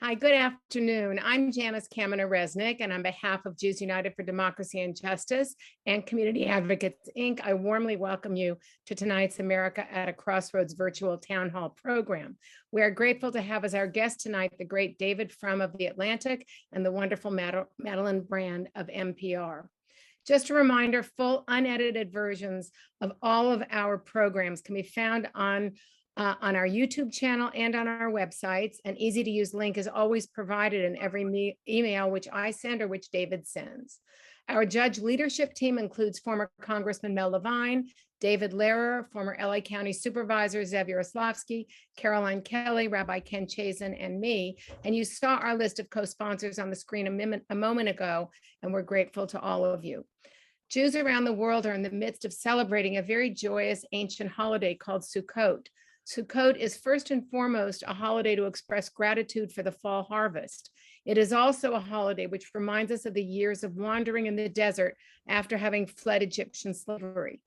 Hi, good afternoon. I'm Janice Kaminer-Resnick, and on behalf of Jews United for Democracy and Justice and Community Advocates, Inc., I warmly welcome you to tonight's America at a Crossroads virtual town hall program. We are grateful to have as our guest tonight the great David Frum of The Atlantic and the wonderful Madeleine Brand of NPR. Just a reminder, full unedited versions of all of our programs can be found on our YouTube channel and on our websites. An easy to use link is always provided in every email which I send or which David sends. Our judge leadership team includes former Congressman Mel Levine, David Lehrer, former LA County Supervisor Zev Yaroslavsky, Caroline Kelly, Rabbi Ken Chazen, and me. And you saw our list of co-sponsors on the screen a moment ago, and we're grateful to all of you. Jews around the world are in the midst of celebrating a very joyous ancient holiday called Sukkot. Sukkot is first and foremost a holiday to express gratitude for the fall harvest. It is also a holiday which reminds us of the years of wandering in the desert after having fled Egyptian slavery.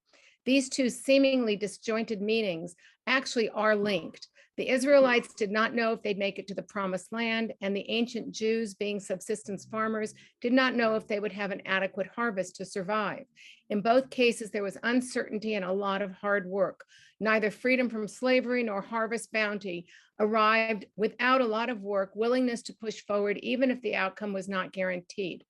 These two seemingly disjointed meanings actually are linked. The Israelites did not know if they'd make it to the promised land, and the ancient Jews, being subsistence farmers, did not know if they would have an adequate harvest to survive. In both cases, there was uncertainty and a lot of hard work. Neither freedom from slavery nor harvest bounty arrived without a lot of work, willingness to push forward, even if the outcome was not guaranteed.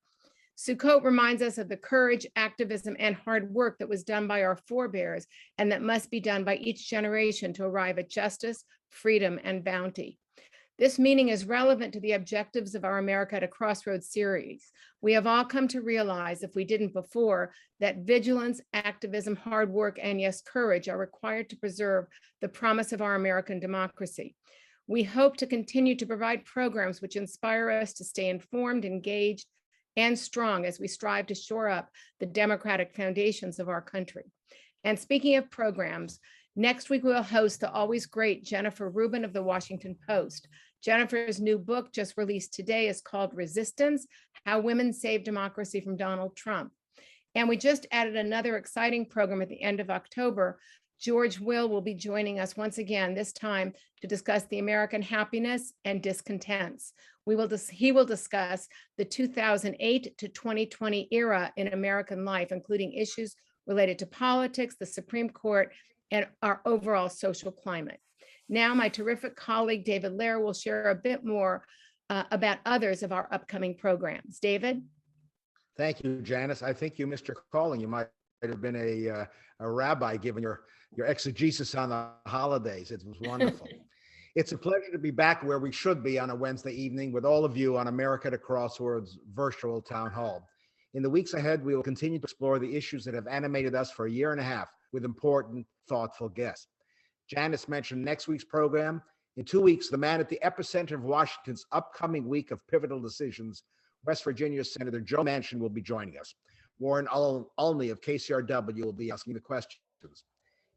Sukkot reminds us of the courage, activism, and hard work that was done by our forebears and that must be done by each generation to arrive at justice, freedom, and bounty. This meaning is relevant to the objectives of our America at a Crossroads series. We have all come to realize, if we didn't before, that vigilance, activism, hard work, and yes, courage are required to preserve the promise of our American democracy. We hope to continue to provide programs which inspire us to stay informed, engaged, and strong as we strive to shore up the democratic foundations of our country. And speaking of programs, next week we'll host the always great Jennifer Rubin of the Washington Post. Jennifer's new book, just released today, is called Resistance: How Women Saved Democracy from Donald Trump. And we just added another exciting program at the end of October. George will be joining us once again, this time to discuss the American happiness and discontents. He will discuss the 2008 to 2020 era in American life, including issues related to politics, the Supreme Court, and our overall social climate. Now, my terrific colleague, David Lehrer, will share a bit more about others of our upcoming programs. David? Thank you, Janice. I think you missed your calling. You might have been a rabbi given your exegesis on the holidays. It was wonderful. It's a pleasure to be back where we should be on a Wednesday evening with all of you on America at a Crossroads virtual town hall. In the weeks ahead, we will continue to explore the issues that have animated us for a year and a half with important, thoughtful guests. Janice mentioned next week's program. In 2 weeks, the man at the epicenter of Washington's upcoming week of pivotal decisions, West Virginia Senator Joe Manchin, will be joining us. Warren Olney of KCRW will be asking the questions.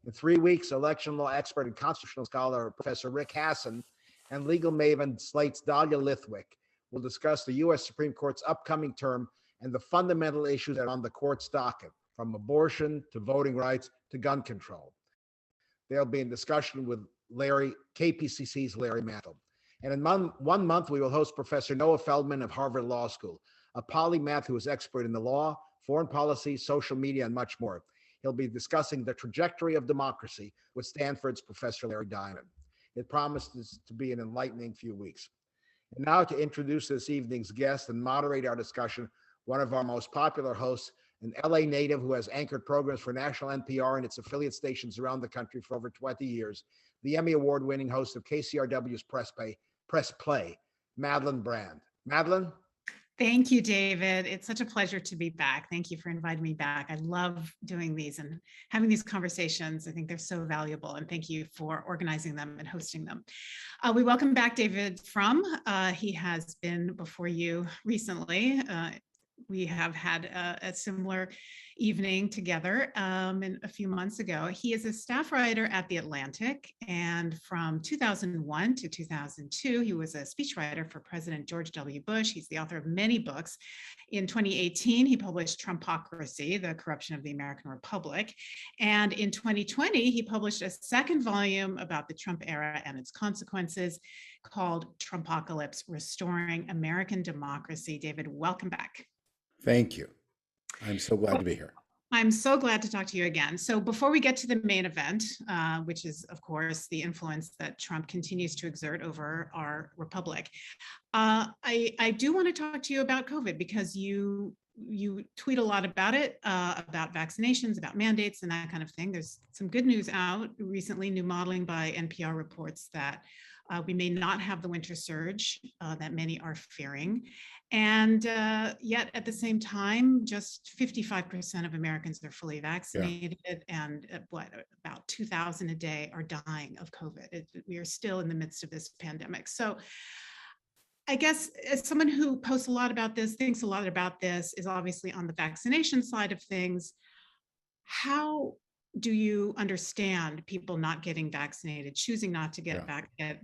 In 3 weeks, election law expert and constitutional scholar Professor Rick Hasson and legal maven Slate's Dahlia Lithwick will discuss the U.S. Supreme Court's upcoming term and the fundamental issues that are on the court's docket, from abortion to voting rights to gun control. They'll be in discussion with KPCC's Larry Mantle. And in 1 month, we will host Professor Noah Feldman of Harvard Law School, a polymath who is expert in the law, foreign policy, social media, and much more. He'll be discussing the trajectory of democracy with Stanford's Professor Larry Diamond. It promises to be an enlightening few weeks. And now to introduce this evening's guest and moderate our discussion, one of our most popular hosts, an LA native who has anchored programs for national NPR and its affiliate stations around the country for over 20 years, the Emmy Award-winning host of KCRW's Press Play, Madeleine Brand. Madeleine? Thank you, David. It's such a pleasure to be back. Thank you for inviting me back. I love doing these and having these conversations. I think they're so valuable, and thank you for organizing them and hosting them. We welcome back David Frum. He has been before you recently we have had a similar evening together a few months ago. He is a staff writer at The Atlantic, and from 2001 to 2002, he was a speechwriter for President George W. Bush. He's the author of many books. In 2018, he published Trumpocracy, The Corruption of the American Republic. And in 2020, he published a second volume about the Trump era and its consequences called Trumpocalypse, Restoring American Democracy. David, welcome back. Thank you. I'm so glad to be here. I'm so glad to talk to you again. So before we get to the main event, which is, of course, the influence that Trump continues to exert over our republic, I do want to talk to you about COVID, because you tweet a lot about it, about vaccinations, about mandates, and that kind of thing. There's some good news out recently. New modeling by NPR reports that we may not have the winter surge that many are fearing. And yet at the same time, just 55% of Americans are fully vaccinated, and about 2,000 a day are dying of COVID. We are still in the midst of this pandemic. So I guess as someone who posts a lot about this, thinks a lot about this, is obviously on the vaccination side of things, how do you understand people not getting vaccinated, choosing not to get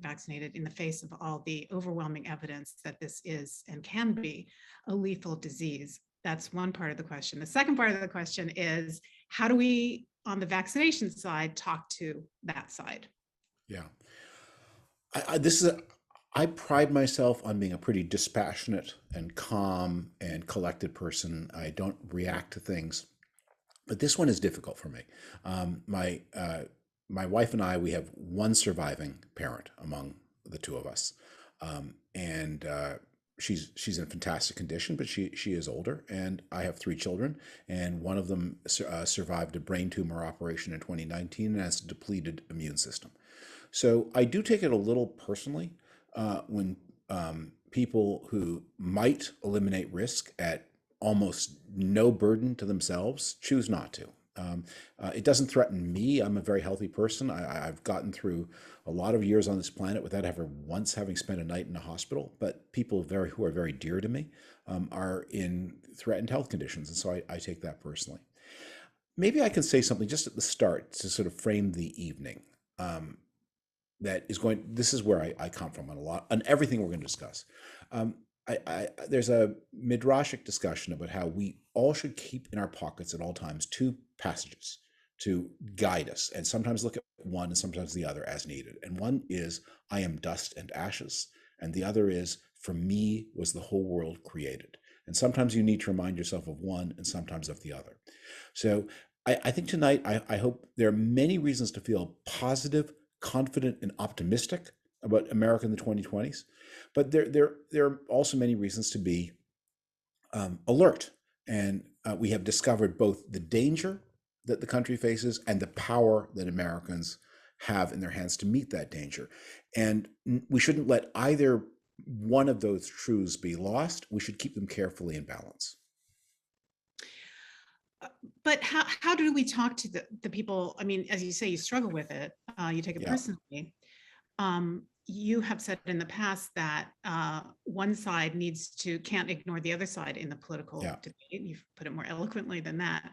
vaccinated in the face of all the overwhelming evidence that this is and can be a lethal disease? That's one part of the question. The second part of the question is, how do we, on the vaccination side, talk to that side? Yeah. I pride myself on being a pretty dispassionate and calm and collected person. I don't react to things. But this one is difficult for me. My wife and I, we have one surviving parent among the two of us, and she's in fantastic condition, but she is older. And I have three children, and one of them survived a brain tumor operation in 2019 and has a depleted immune system. So I do take it a little personally when people who might eliminate risk at almost no burden to themselves choose not to. It doesn't threaten me. I'm a very healthy person. I've gotten through a lot of years on this planet without ever once having spent a night in a hospital. But people who are very dear to me are in threatened health conditions, and so I take that personally. Maybe I can say something just at the start to sort of frame the evening. This is where I come from on everything we're going to discuss. There's a midrashic discussion about how we all should keep in our pockets at all times two passages to guide us, and sometimes look at one and sometimes the other as needed. And one is, I am dust and ashes, and the other is, from me was the whole world created. And sometimes you need to remind yourself of one and sometimes of the other. So I think tonight, I hope there are many reasons to feel positive, confident, and optimistic about America in the 2020s. But there are also many reasons to be alert. And we have discovered both the danger that the country faces and the power that Americans have in their hands to meet that danger. And we shouldn't let either one of those truths be lost. We should keep them carefully in balance. But how do we talk to the people? I mean, as you say, you struggle with it. You take it personally. You have said in the past that one side can't ignore the other side in the political debate. You've put it more eloquently than that.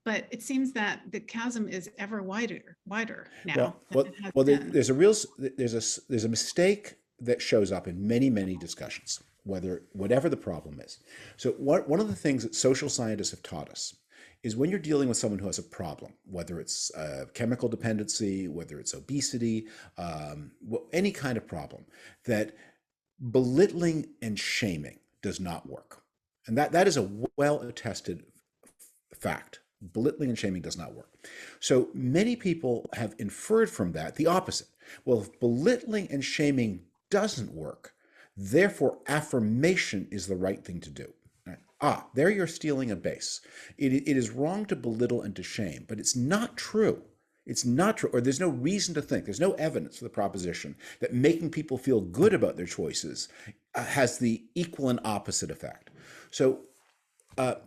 But it seems that the chasm is ever wider now. Well, there's a mistake that shows up in many discussions, whatever the problem is. So one of the things that social scientists have taught us is when you're dealing with someone who has a problem, whether it's chemical dependency, whether it's obesity, any kind of problem, that belittling and shaming does not work. And that is a well-attested fact. Belittling and shaming does not work. So many people have inferred from that the opposite. Well, if belittling and shaming doesn't work, therefore affirmation is the right thing to do. There you're stealing a base. It is wrong to belittle and to shame, but it's not true. It's not true, or there's no reason to think, there's no evidence for the proposition that making people feel good about their choices has the equal and opposite effect. So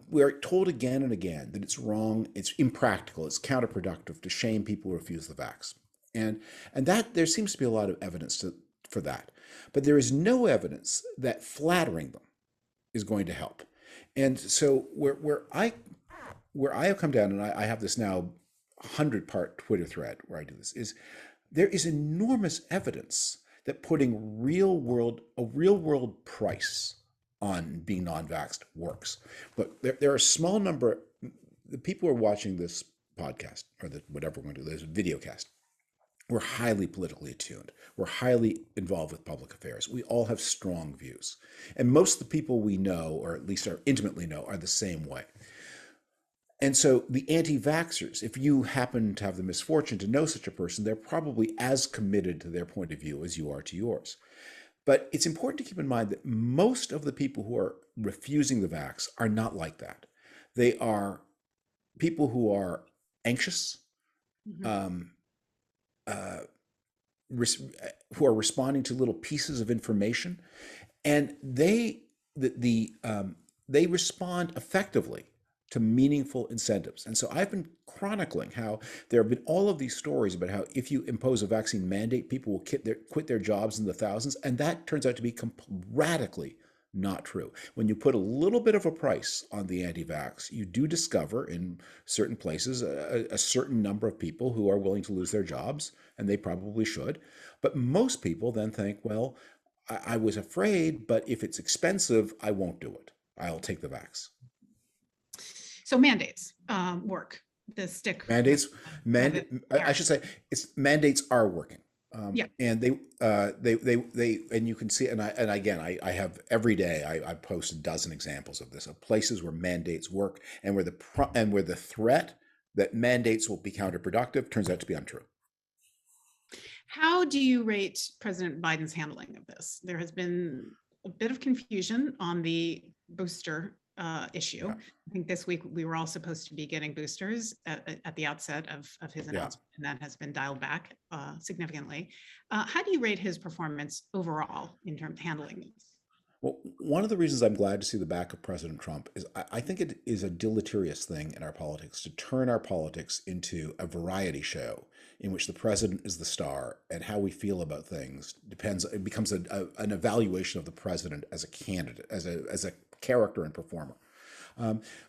we're told again and again that it's wrong, it's impractical, it's counterproductive to shame people who refuse the vax. And that there seems to be a lot of evidence for that. But there is no evidence that flattering them is going to help. And so where I have come down, and I have this now 100-part Twitter thread where I do this, is there is enormous evidence that putting a real world price on being non-vaxxed works. But there are a small number, the people who are watching this podcast, or whatever we're going to do, this video cast, we're highly politically attuned. We're highly involved with public affairs. We all have strong views. And most of the people we know, or at least are intimately know, are the same way. And so the anti-vaxxers, if you happen to have the misfortune to know such a person, they're probably as committed to their point of view as you are to yours. But it's important to keep in mind that most of the people who are refusing the vax are not like that. They are people who are anxious, who are responding to little pieces of information, and they respond effectively to meaningful incentives. And so I've been chronicling how there have been all of these stories about how if you impose a vaccine mandate, people will quit their jobs in the thousands, and that turns out to be radically not true. When you put a little bit of a price on the anti-vax, you do discover in certain places a certain number of people who are willing to lose their jobs, and they probably should. But most people then think, well, I was afraid, but if it's expensive, I won't do it. I'll take the vax. So mandates work. The stick I should say mandates are working. And they and you can see, and I have every day I post a dozen examples of this, of places where mandates work and where the threat that mandates will be counterproductive turns out to be untrue. How do you rate President Biden's handling of this? There has been a bit of confusion on the booster issue. I think this week we were all supposed to be getting boosters at the outset of his announcement, and that has been dialed back significantly. How do you rate his performance overall in terms of handling this? Well, one of the reasons I'm glad to see the back of President Trump is I think it is a deleterious thing in our politics to turn our politics into a variety show in which the president is the star, and how we feel about things it becomes an evaluation of the president as a candidate, as a character and performer.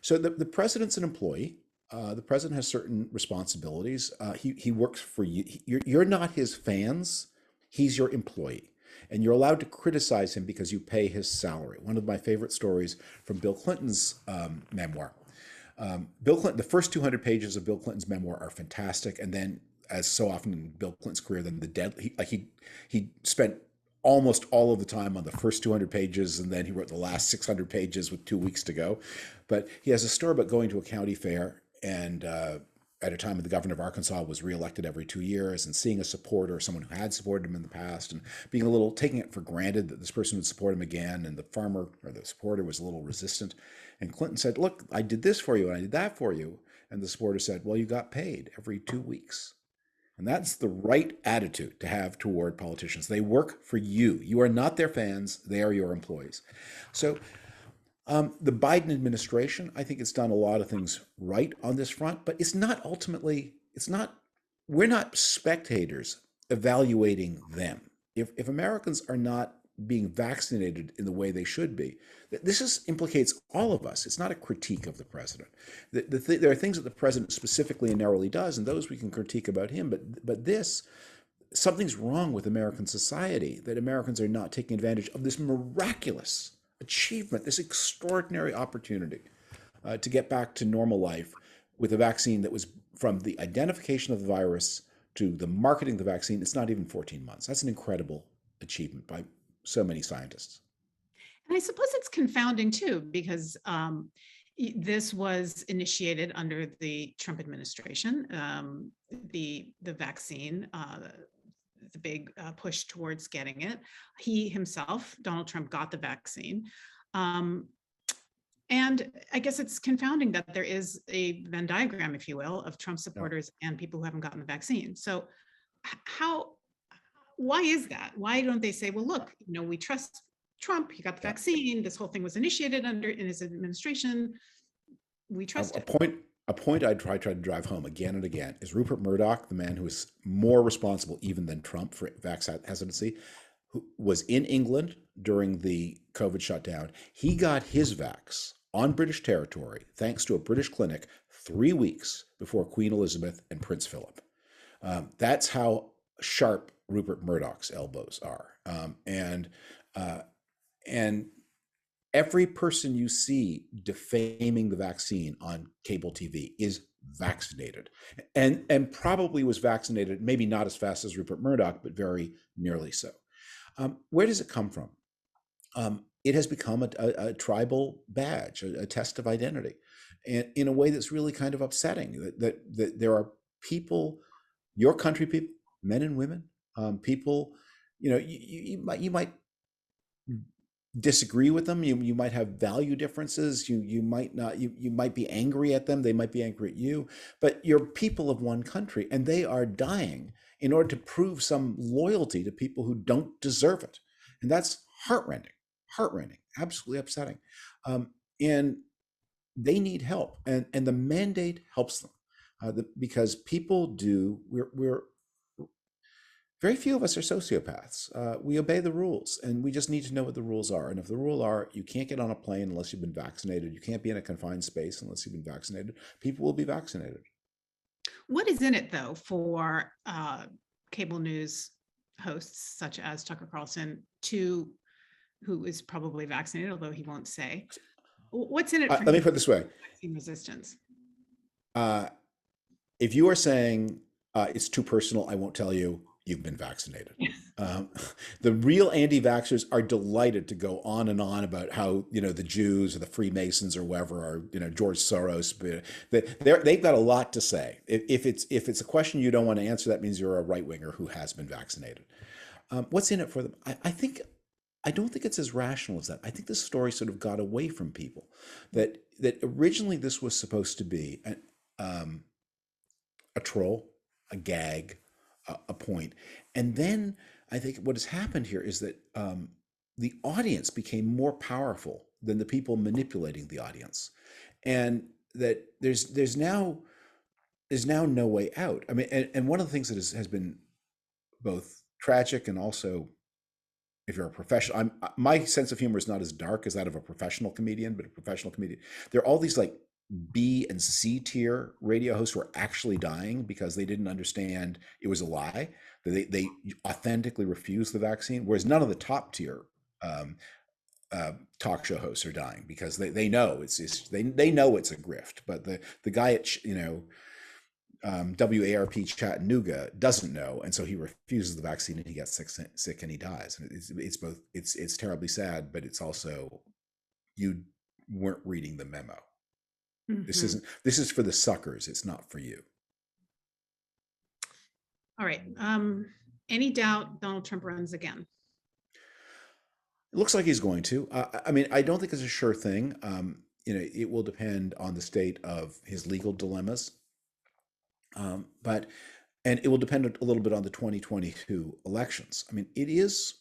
So the president's an employee. The president has certain responsibilities. He works for you. You're not his fans. He's your employee. And you're allowed to criticize him because you pay his salary. One of my favorite stories from Bill Clinton's memoir. Bill Clinton, the first 200 pages of Bill Clinton's memoir are fantastic. And then, as so often in Bill Clinton's career, then he spent almost all of the time on the first 200 pages, and then he wrote the last 600 pages with 2 weeks to go. But he has a story about going to a county fair, and at a time when the governor of Arkansas was reelected every 2 years, and seeing a supporter, someone who had supported him in the past, and taking it for granted that this person would support him again, and the farmer or the supporter was a little resistant. And Clinton said, "Look, I did this for you, and I did that for you." And the supporter said, "Well, you got paid every 2 weeks." And that's the right attitude to have toward politicians. They work for you. You are not their fans. They are your employees. So the Biden administration, I think it's done a lot of things right on this front, but we're not spectators evaluating them. If Americans are not being vaccinated in the way they should be, this implicates all of us. It's not a critique of the president. There are things that the president specifically and narrowly does, and those we can critique about him, but something's wrong with American society, that Americans are not taking advantage of this miraculous achievement, this extraordinary opportunity to get back to normal life with a vaccine that was, from the identification of the virus to the marketing of the vaccine, it's not even 14 months. That's an incredible achievement by so many scientists. And I suppose it's confounding too, because this was initiated under the Trump administration, the vaccine, the big push towards getting it. He himself, Donald Trump, got the vaccine. And I guess it's confounding that there is a Venn diagram, if you will, of Trump supporters and people who haven't gotten the vaccine. So why is that? Why don't they say, well, look, we trust Trump, he got the vaccine, this whole thing was initiated in his administration, we trust it. A point I try to drive home again and again is Rupert Murdoch, the man who is more responsible even than Trump for vaccine hesitancy, who was in England during the COVID shutdown. He got his vax on British territory, thanks to a British clinic, 3 weeks before Queen Elizabeth and Prince Philip. That's how sharp Rupert Murdoch's elbows are. Uh, and every person you see defaming the vaccine on cable TV is vaccinated, and probably was vaccinated, maybe not as fast as Rupert Murdoch, but very nearly so. Where does it come from? It has become a tribal badge, a test of identity, and in a way that's really kind of upsetting. That there are people, your country people, men and women, people, you might disagree with them. You might have value differences. You might not. You might be angry at them. They might be angry at you. But you're people of one country, and they are dying in order to prove some loyalty to people who don't deserve it, and that's heartrending, absolutely upsetting. And they need help, and the mandate helps them, because people do. We're very few of us are sociopaths. We obey the rules, and we just need to know what the rules are. And if the rule are, you can't get on a plane unless you've been vaccinated. You can't be in a confined space unless you've been vaccinated. People will be vaccinated. What is in it, though, for cable news hosts such as Tucker Carlson, who is probably vaccinated, although he won't say? What's in it for Let me put it this way. vaccine resistance? If you are saying it's too personal, I won't tell you, you've been vaccinated. The real anti-vaxxers are delighted to go on and on about how, the Jews or the Freemasons or whoever are, George Soros. They've got a lot to say. If it's a question you don't want to answer, that means you're a right-winger who has been vaccinated. What's in it for them? I don't think it's as rational as that. I think this story sort of got away from people. That originally this was supposed to be a troll, a gag, a point. And then I think what has happened here is that the audience became more powerful than the people manipulating the audience, and that there's now no way out. I mean, and one of the things that has been both tragic and also, if you're a professional, my sense of humor is not as dark as that of a professional comedian, but a professional comedian, there are all these like B and C tier radio hosts who are actually dying because they didn't understand it was a lie. They authentically refused the vaccine, whereas none of the top tier talk show hosts are dying because they know they know it's a grift. But the guy at WARP Chattanooga doesn't know, and so he refuses the vaccine and he gets sick and he dies. And it's terribly sad, but it's also, you weren't reading the memo. Mm-hmm. This is for the suckers. It's not for you. All right. Any doubt Donald Trump runs again? It looks like he's going to. I mean, I don't think it's a sure thing. It will depend on the state of his legal dilemmas. And it will depend a little bit on the 2022 elections. I mean, it is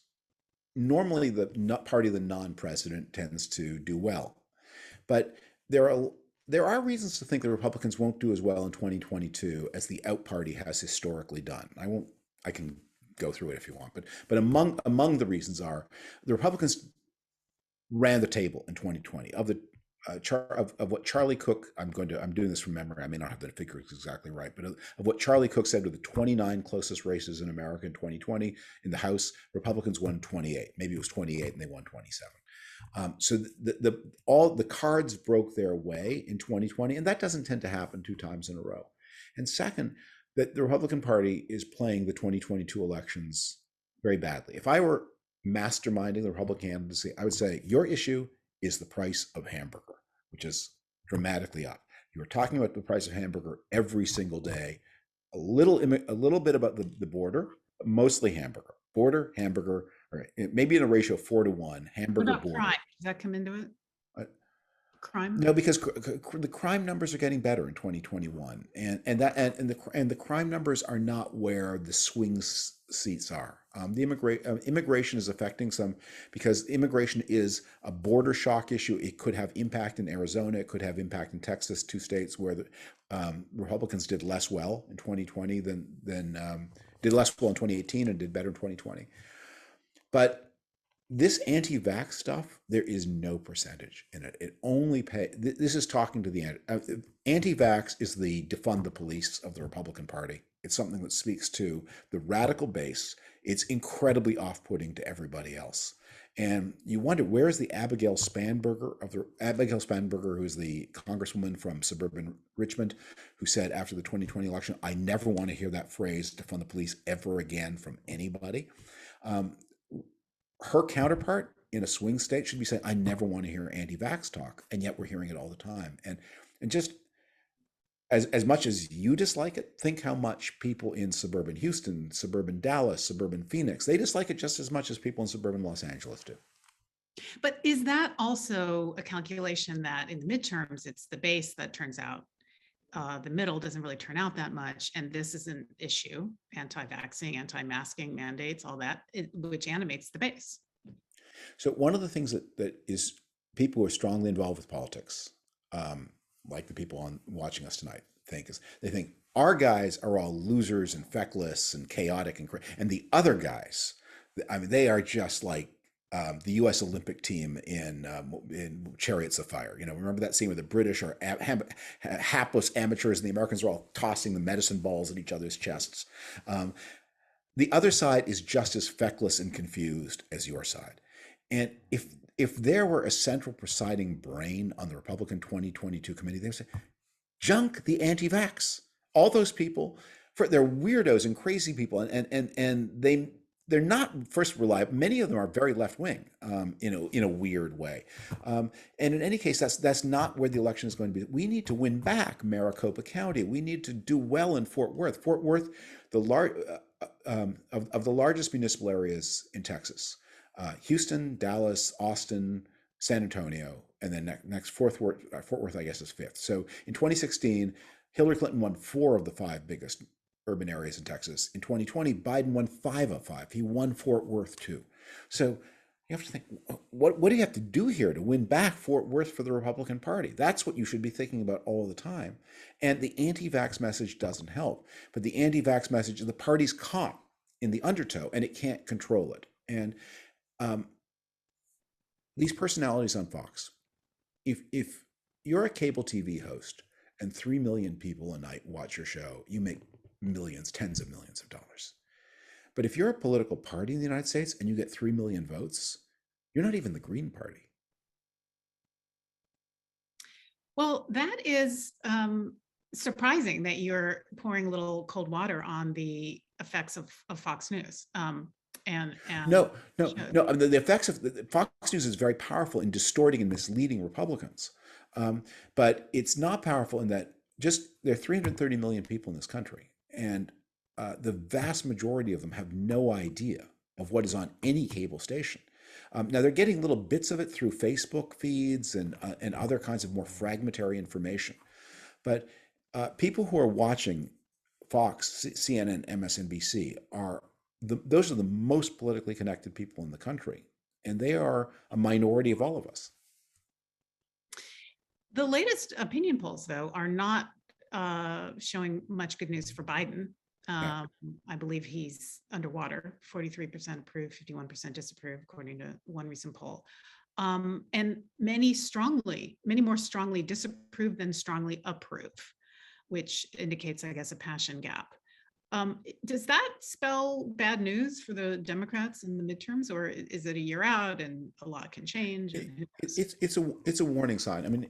normally the party of the non-president tends to do well, but there are reasons to think the Republicans won't do as well in 2022 as the out party has historically done. I can go through it if you want, but among the reasons are the Republicans ran the table in 2020 of what Charlie Cook. I'm doing this from memory. I may not have the figures exactly right, but of what Charlie Cook said, with the 29 closest races in America in 2020 in the House, Republicans won 28. Maybe it was 28 and they won 27. So all the cards broke their way in 2020, and that doesn't tend to happen 2 times in a row. And second, that the Republican Party is playing the 2022 elections very badly. If I were masterminding the Republican candidacy, I would say your issue is the price of hamburger, which is dramatically up. You are talking about the price of hamburger every single day, a little bit about the border, but mostly hamburger. Border, hamburger, or maybe in a ratio of 4 to 1. Hamburger, What about border. crime? Does that come into it? Crime? No, because the crime numbers are getting better in 2021, and the crime numbers are not where the swing seats are. The immigration is affecting some, because immigration is a border shock issue. It could have impact in Arizona. It could have impact in Texas, 2 states where the Republicans did less well in 2020 than did less well in 2018 and did better in 2020. But this anti-vax stuff, there is no percentage in it. It only this is talking to the anti-vax is the defund the police of the Republican Party. It's something that speaks to the radical base. It's incredibly off-putting to everybody else. And you wonder, where is the Abigail Spanberger, who's the congresswoman from suburban Richmond, who said after the 2020 election, I never want to hear that phrase, defund the police, ever again from anybody. Her counterpart in a swing state should be saying, I never want to hear anti-vax talk. And yet we're hearing it all the time. And just as much as you dislike it, think how much people in suburban Houston, suburban Dallas, suburban Phoenix, they dislike it just as much as people in suburban Los Angeles do. But is that also a calculation that in the midterms, it's the base that turns out, the middle doesn't really turn out that much, and this is an issue, anti-vaxxing, anti-masking mandates, all that, which animates the base? So one of the things that is people who are strongly involved with politics, like the people watching us tonight, they think our guys are all losers and feckless and chaotic and the other guys, I mean, they are just like the U.S. Olympic team in Chariots of Fire. You know, remember that scene where the British are hapless amateurs and the Americans are all tossing the medicine balls at each other's chests. The other side is just as feckless and confused as your side. And if there were a central presiding brain on the Republican 2022 committee, they would say, junk the anti-vax. All those people, they're weirdos and crazy people, and they're not first reliable. Many of them are very left wing, in a weird way. And in any case, that's not where the election is going to be. We need to win back Maricopa County. We need to do well in Fort Worth. Fort Worth, of the largest municipal areas in Texas. Houston, Dallas, Austin, San Antonio, and then next Fort Worth, I guess, is fifth. So in 2016, Hillary Clinton won 4 of the 5 biggest urban areas in Texas. In 2020, Biden won 5 of 5. He won Fort Worth too. So you have to think, what do you have to do here to win back Fort Worth for the Republican Party? That's what you should be thinking about all the time. And the anti-vax message doesn't help. But the anti-vax message, the party's caught in the undertow and it can't control it. And these personalities on Fox, if you're a cable TV host and 3 million people a night watch your show, you make millions, tens of millions of dollars. But if you're a political party in the United States and you get 3 million votes, you're not even the Green Party. Well, that is surprising that you're pouring a little cold water on the effects of Fox News. No. The effects of Fox News is very powerful in distorting and misleading Republicans. But it's not powerful in that there are 330 million people in this country. And the vast majority of them have no idea of what is on any cable station. Now they're getting little bits of it through Facebook feeds and other kinds of more fragmentary information. But people who are watching Fox, CNN, MSNBC those are the most politically connected people in the country, and they are a minority of all of us. The latest opinion polls, though, are not showing much good news for Biden. I believe he's underwater, 43% approve, 51% disapprove, according to one recent poll. And many more strongly disapprove than strongly approve, which indicates, I guess, a passion gap. Does that spell bad news for the Democrats in the midterms, or is it a year out and a lot can change? It's a warning sign. I mean,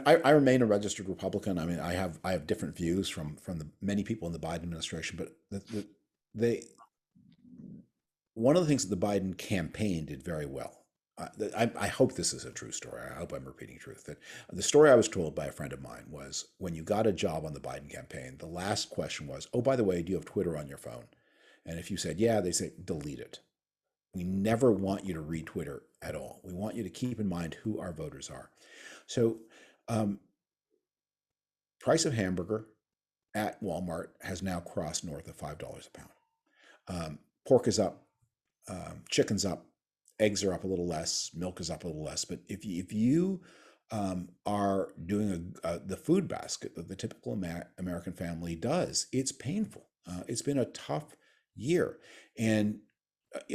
I remain a registered Republican. I mean, I have different views from the many people in the Biden administration, but one of the things that the Biden campaign did very well. I hope this is a true story. I hope I'm repeating truth. That the story I was told by a friend of mine was when you got a job on the Biden campaign, the last question was, oh, by the way, do you have Twitter on your phone? And if you said, yeah, they say, delete it. We never want you to read Twitter at all. We want you to keep in mind who our voters are. So price of hamburger at Walmart has now crossed north of $5 a pound. Pork is up, chicken's up, eggs are up a little less, milk is up a little less. But if you are doing the food basket that the typical American family does, it's painful. It's been a tough year. And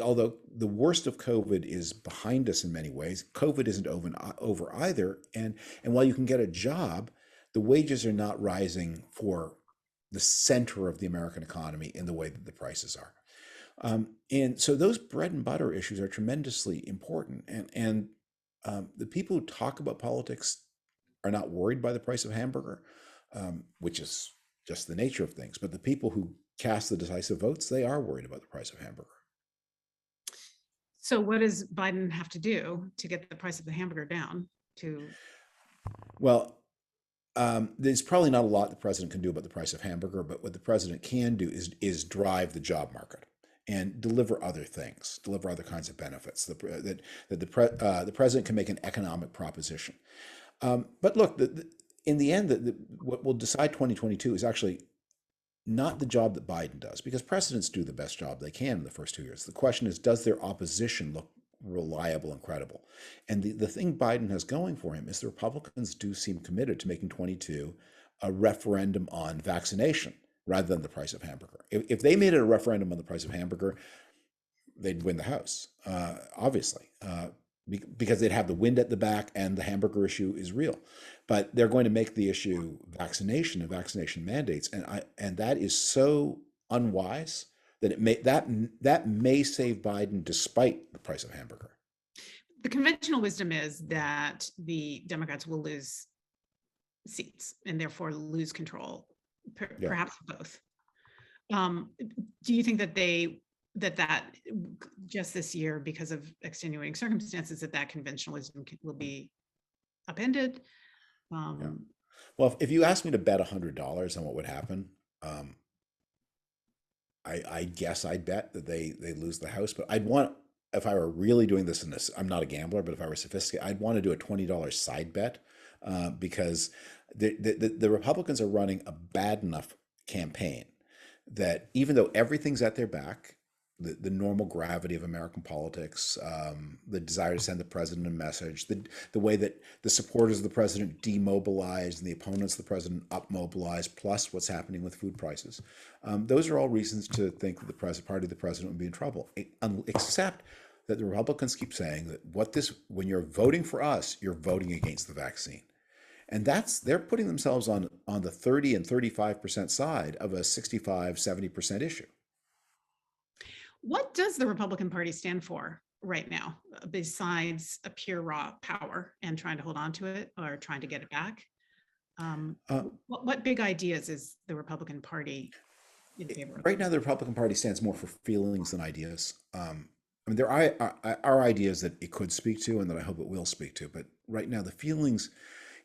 although the worst of COVID is behind us in many ways, COVID isn't over either. And while you can get a job, the wages are not rising for the center of the American economy in the way that the prices are. And so those bread and butter issues are tremendously important. And the people who talk about politics are not worried by the price of hamburger, which is just the nature of things. But the people who cast the decisive votes, they are worried about the price of hamburger. So what does Biden have to do to get the price of the hamburger down to? Well, there's probably not a lot the president can do about the price of hamburger, but what the president can do is drive the job market and deliver other things, deliver other kinds of benefits. The president can make an economic proposition. But look, in the end, what will decide 2022 is actually not the job that Biden does, because presidents do the best job they can in the first 2 years. The question is, does their opposition look reliable and credible? And the thing Biden has going for him is the Republicans do seem committed to making 22 a referendum on vaccination rather than the price of hamburger. If they made it a referendum on the price of hamburger, they'd win the House, obviously, because they'd have the wind at the back and the hamburger issue is real. But they're going to make the issue vaccination and vaccination mandates, and that is so unwise that that may save Biden despite the price of hamburger. The conventional wisdom is that the Democrats will lose seats and therefore lose control, perhaps both. Do you think that that just this year, because of extenuating circumstances, that conventional wisdom will be upended? Well, if you asked me to bet $100 on what would happen, I guess I'd bet that they lose the House. But I'd want, if I were really doing this I'm not a gambler, but if I were sophisticated, I'd want to do a $20 side bet, because the Republicans are running a bad enough campaign that even though everything's at their back, the normal gravity of American politics, the desire to send the president a message, the way that the supporters of the president demobilized and the opponents of the president upmobilized, plus what's happening with food prices. Those are all reasons to think that the party of the president would be in trouble, except that the Republicans keep saying that when you're voting for us, you're voting against the vaccine. And they're putting themselves on the 30 and 35% side of a 65, 70% issue. What does the Republican Party stand for right now, besides a pure raw power and trying to hold on to it or trying to get it back? What big ideas is the Republican Party in favor of? Right now, the Republican Party stands more for feelings than ideas. I mean, there are ideas that it could speak to and that I hope it will speak to. But right now, the feelings,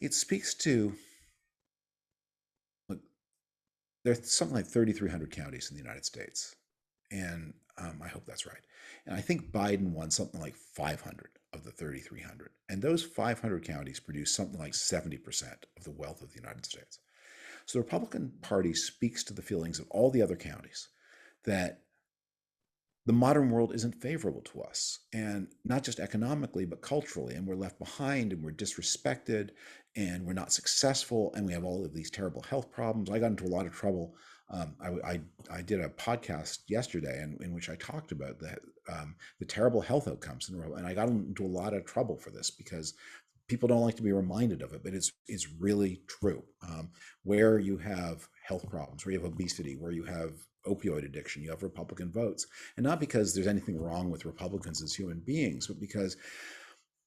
it speaks to, look, there's something like 3,300 counties in the United States. And I hope that's right. And I think Biden won something like 500 of the 3,300. And those 500 counties produce something like 70% of the wealth of the United States. So the Republican Party speaks to the feelings of all the other counties that the modern world isn't favorable to us, and not just economically, but culturally. And we're left behind and we're disrespected and we're not successful. And we have all of these terrible health problems. I got into a lot of trouble. I did a podcast yesterday in which I talked about the terrible health outcomes in the world, and I got into a lot of trouble for this because people don't like to be reminded of it, but it's really true. Where you have health problems, where you have obesity, where you have opioid addiction, you have Republican votes, and not because there's anything wrong with Republicans as human beings, but because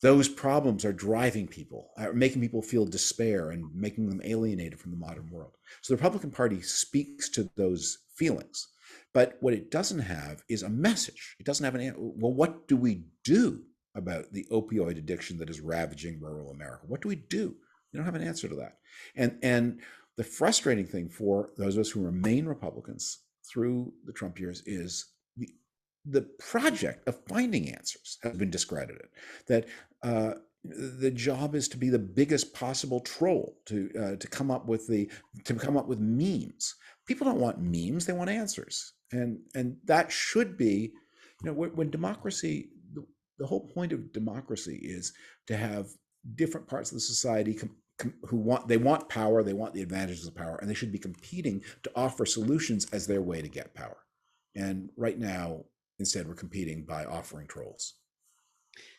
those problems are driving people, are making people feel despair and making them alienated from the modern world. So the Republican Party speaks to those feelings, but what it doesn't have is a message. It doesn't have well, what do we do about the opioid addiction that is ravaging rural America? What do we do? We don't have an answer to that. And the frustrating thing for those of us who remain Republicans through the Trump years is the project of finding answers has been discredited. That the job is to be the biggest possible troll, to come up with memes. People don't want memes; they want answers, and that should be, when democracy. The whole point of democracy is to have different parts of the society who want power, they want the advantages of power, and they should be competing to offer solutions as their way to get power. And right now, Instead, we're competing by offering trolls.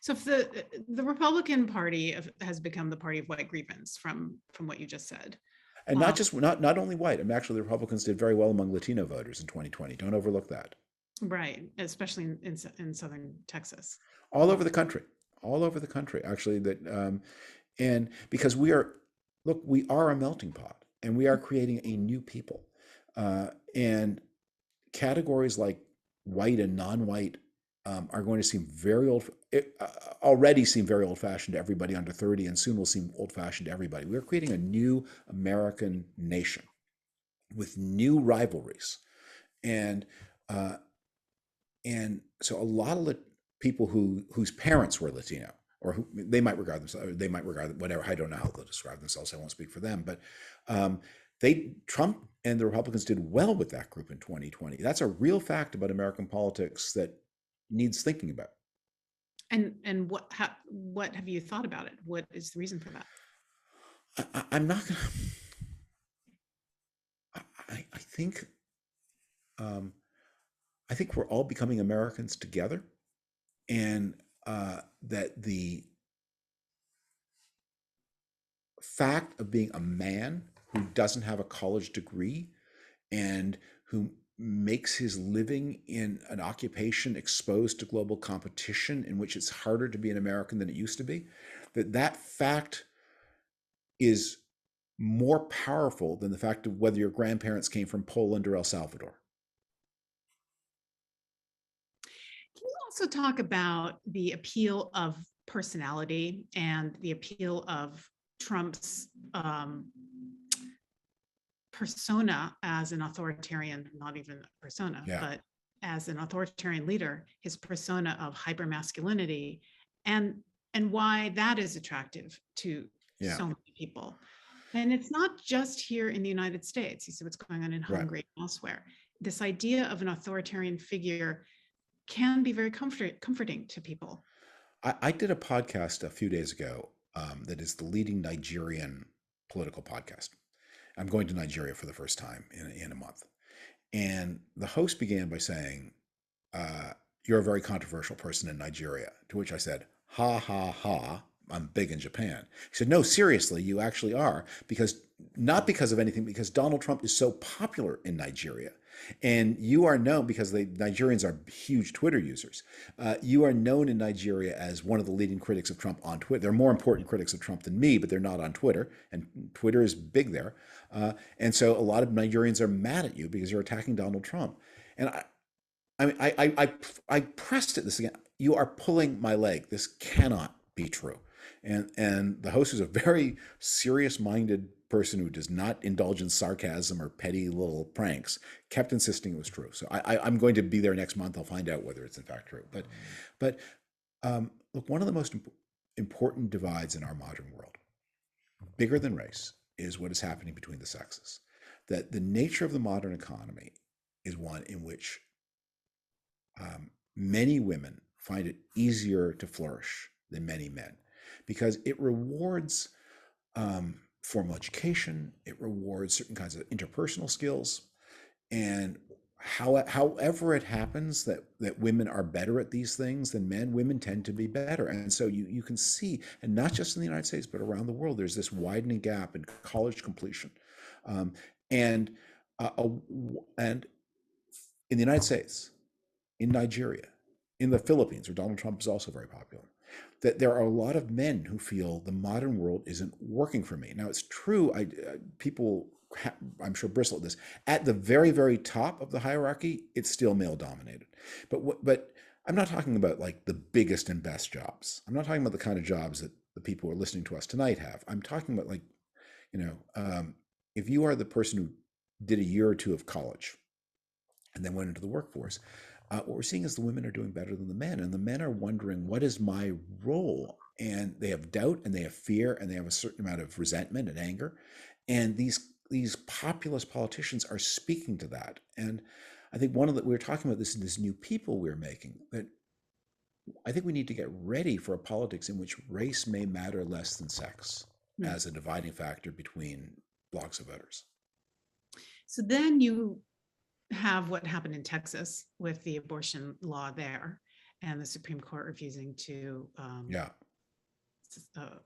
So if the Republican Party has become the party of white grievance from what you just said. And not only white. I mean, actually, the Republicans did very well among Latino voters in 2020. Don't overlook that. Right, especially in southern Texas. All over the country, actually. And because we are a melting pot, and we are creating a new people. And categories like white and non-white are going to seem already seem very old-fashioned to everybody under 30, and soon will seem old-fashioned to everybody. We're creating a new American nation with new rivalries, and so a lot of people whose parents were Latino, or who they might regard whatever. I don't know how they'll describe themselves. I won't speak for them, but Trump and the Republicans did well with that group in 2020. That's a real fact about American politics that needs thinking about. And what have you thought about it? What is the reason for that? I'm not gonna. I think we're all becoming Americans together, and that the fact of being a man who doesn't have a college degree and who makes his living in an occupation exposed to global competition in which it's harder to be an American than it used to be, that fact is more powerful than the fact of whether your grandparents came from Poland or El Salvador. Can you also talk about the appeal of personality and the appeal of Trump's persona as an authoritarian, not even a persona, but as an authoritarian leader, his persona of hypermasculinity, and why that is attractive to so many people. And it's not just here in the United States. You see what's going on in Hungary and elsewhere. This idea of an authoritarian figure can be very comforting to people. I did a podcast a few days ago that is the leading Nigerian political podcast. I'm going to Nigeria for the first time in a month. And the host began by saying, you're a very controversial person in Nigeria. To which I said, ha, ha, ha, I'm big in Japan. He said, no, seriously, you actually are, not because of anything, because Donald Trump is so popular in Nigeria. And you are known, because the Nigerians are huge Twitter users. You are known in Nigeria as one of the leading critics of Trump on Twitter. They're more important critics of Trump than me, but they're not on Twitter. And Twitter is big there. And so a lot of Nigerians are mad at you because you're attacking Donald Trump. And I pressed it this again. You are pulling my leg. This cannot be true. And the host is a very serious-minded person who does not indulge in sarcasm or petty little pranks, kept insisting it was true. So I'm going to be there next month. I'll find out whether it's in fact true. But look, one of the most important divides in our modern world, bigger than race, is what is happening between the sexes. That the nature of the modern economy is one in which many women find it easier to flourish than many men, because it rewards formal education, it rewards certain kinds of interpersonal skills, and however it happens that women are better at these things than men, women tend to be better. And so you can see, and not just in the United States, but around the world, there's this widening gap in college completion. And in the United States, in Nigeria, in the Philippines, where Donald Trump is also very popular, that there are a lot of men who feel the modern world isn't working for me. Now, it's true, people, I'm sure, bristle at this. At the very, very top of the hierarchy, it's still male dominated. But I'm not talking about like the biggest and best jobs. I'm not talking about the kind of jobs that the people who are listening to us tonight have. I'm talking about, like, if you are the person who did a year or two of college and then went into the workforce, what we're seeing is the women are doing better than the men, and the men are wondering, what is my role? And they have doubt, and they have fear, and they have a certain amount of resentment and anger. And these populist politicians are speaking to that. And I think we were talking about this new people we're making, that I think we need to get ready for a politics in which race may matter less than sex as a dividing factor between blocks of voters. So then you have what happened in Texas with the abortion law there, and the Supreme Court refusing to Yeah.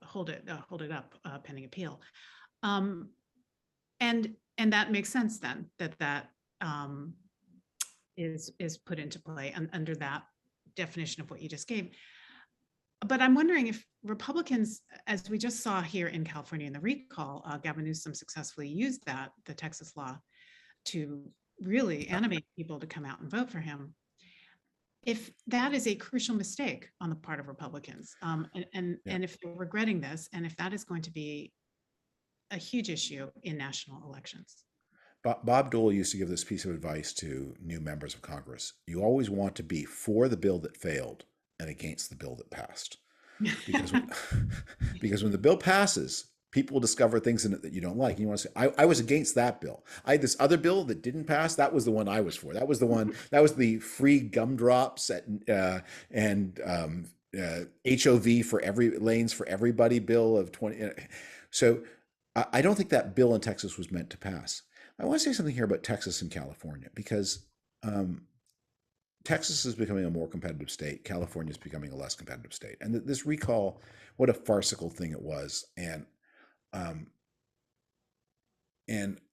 hold it up pending appeal. Um, and that makes sense then that is put into play and under that definition of what you just gave. But I'm wondering if Republicans, as we just saw here in California in the recall, Gavin Newsom successfully used the Texas law to really animate people to come out and vote for him. If that is a crucial mistake on the part of Republicans, and if they're regretting this, and if that is going to be a huge issue in national elections. Bob Dole used to give this piece of advice to new members of Congress. You always want to be for the bill that failed and against the bill that passed. Because when the bill passes, people will discover things in it that you don't like. You want to say, I was against that bill. I had this other bill that didn't pass. That was the one I was for. That was the one, that was the free gumdrops and HOV for lanes for everybody bill of 20. So I don't think that bill in Texas was meant to pass. I want to say something here about Texas and California, because Texas is becoming a more competitive state. California is becoming a less competitive state. And this recall, what a farcical thing it was. And I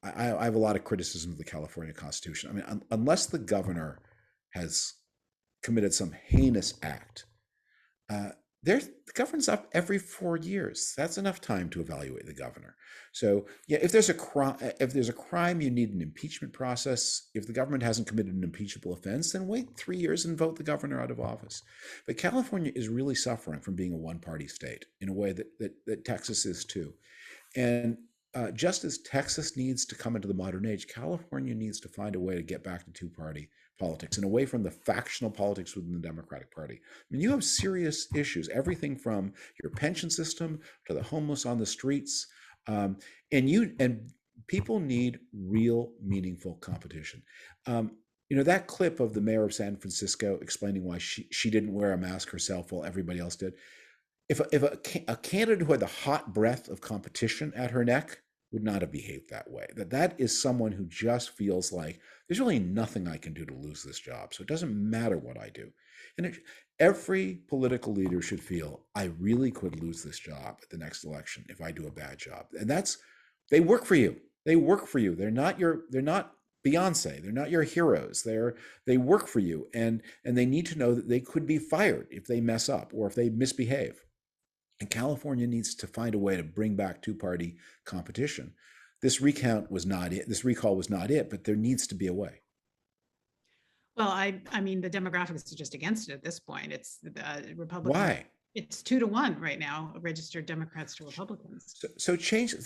have a lot of criticism of the California Constitution. I mean, unless the governor has committed some heinous act, the governor's up every 4 years. That's enough time to evaluate the governor. So yeah, if there's a crime, you need an impeachment process. If the government hasn't committed an impeachable offense, then wait 3 years and vote the governor out of office. But California is really suffering from being a one-party state in a way that Texas is too. And just as Texas needs to come into the modern age, California needs to find a way to get back to two-party politics and away from the factional politics within the Democratic Party. I mean, you have serious issues, everything from your pension system to the homeless on the streets, and people need real, meaningful competition. That clip of the mayor of San Francisco explaining why she didn't wear a mask herself while everybody else did. If a candidate who had the hot breath of competition at her neck would not have behaved that way. That is someone who just feels like there's really nothing I can do to lose this job, so it doesn't matter what I do. And every political leader should feel, I really could lose this job at the next election if I do a bad job. And they work for you. They work for you. They're not Beyonce. They're not your heroes. They work for you, and they need to know that they could be fired if they mess up or if they misbehave. And California needs to find a way to bring back two-party competition. This recall was not it, but there needs to be a way. Well, I mean, the demographics are just against it at this point. It's the Republican. Why? It's 2-1 right now, registered Democrats to Republicans. So change.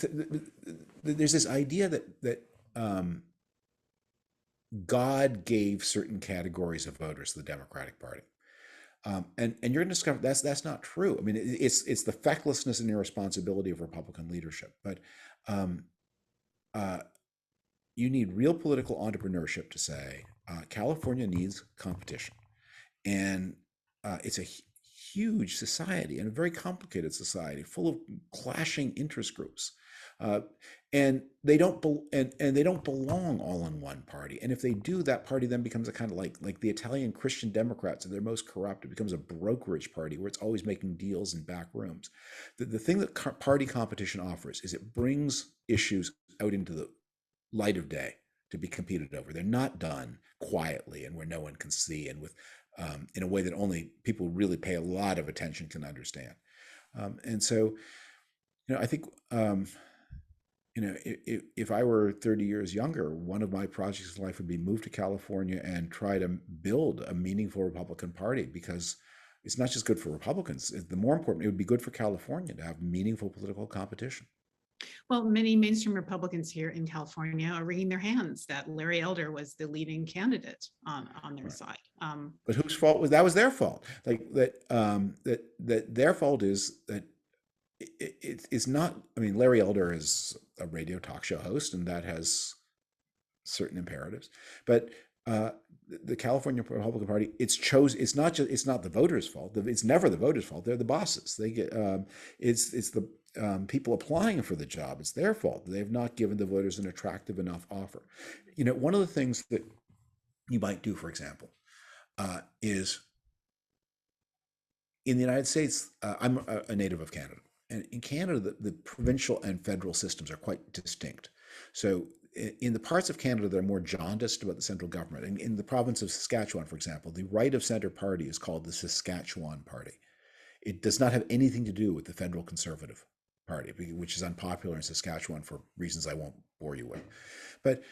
There's this idea that God gave certain categories of voters to the Democratic Party. And you're going to discover that's not true. I mean, it's the fecklessness and irresponsibility of Republican leadership. But you need real political entrepreneurship to say California needs competition, and it's a huge society and a very complicated society full of clashing interest groups. And they don't belong all in one party. And if they do, that party then becomes a kind of like the Italian Christian Democrats are their most corrupt. It becomes a brokerage party where it's always making deals in back rooms. The thing that party competition offers is it brings issues out into the light of day to be competed over. They're not done quietly and where no one can see and with in a way that only people who really pay a lot of attention can understand. And so, I think. If I were 30 years younger, one of my projects in life would be move to California and try to build a meaningful Republican Party, because it's not just good for Republicans. The more important, it would be good for California to have meaningful political competition. Well, many mainstream Republicans here in California are wringing their hands that Larry Elder was the leading candidate on their side. But whose fault was that? Was their fault. That their fault is that it's not. I mean, Larry Elder is a radio talk show host, and that has certain imperatives. But the California Republican Party, it's not the voters' fault. It's never the voters' fault. They're the bosses. They get it's the people applying for the job. It's their fault. They've not given the voters an attractive enough offer. One of the things that you might do, for example, is in the United States. I'm a native of Canada, and in Canada, the provincial and federal systems are quite distinct. So in the parts of Canada that are more jaundiced about the central government, in the province of Saskatchewan, for example, the right of center party is called the Saskatchewan Party. It does not have anything to do with the federal Conservative Party, which is unpopular in Saskatchewan for reasons I won't bore you with. But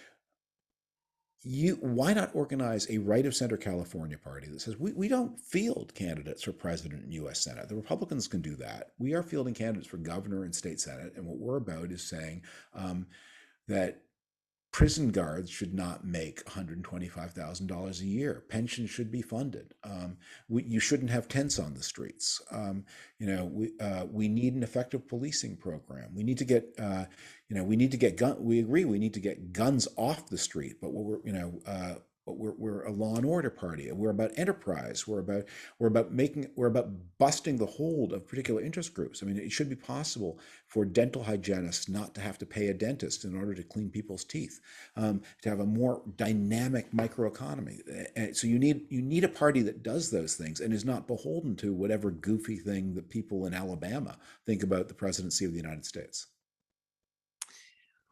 why not organize a right of center California party that says we don't field candidates for president and U.S. Senate. The Republicans can do that. We are fielding candidates for governor and state senate, and what we're about is saying that prison guards should not make $125,000 a year. Pensions should be funded. You shouldn't have tents on the streets. We need an effective policing program. We need to get, we agree we need to get guns off the street, but we're a law and order party. We're about enterprise. We're about busting the hold of particular interest groups. I mean, it should be possible for dental hygienists not to have to pay a dentist in order to clean people's teeth, to have a more dynamic microeconomy. And so you need a party that does those things and is not beholden to whatever goofy thing that people in Alabama think about the presidency of the United States.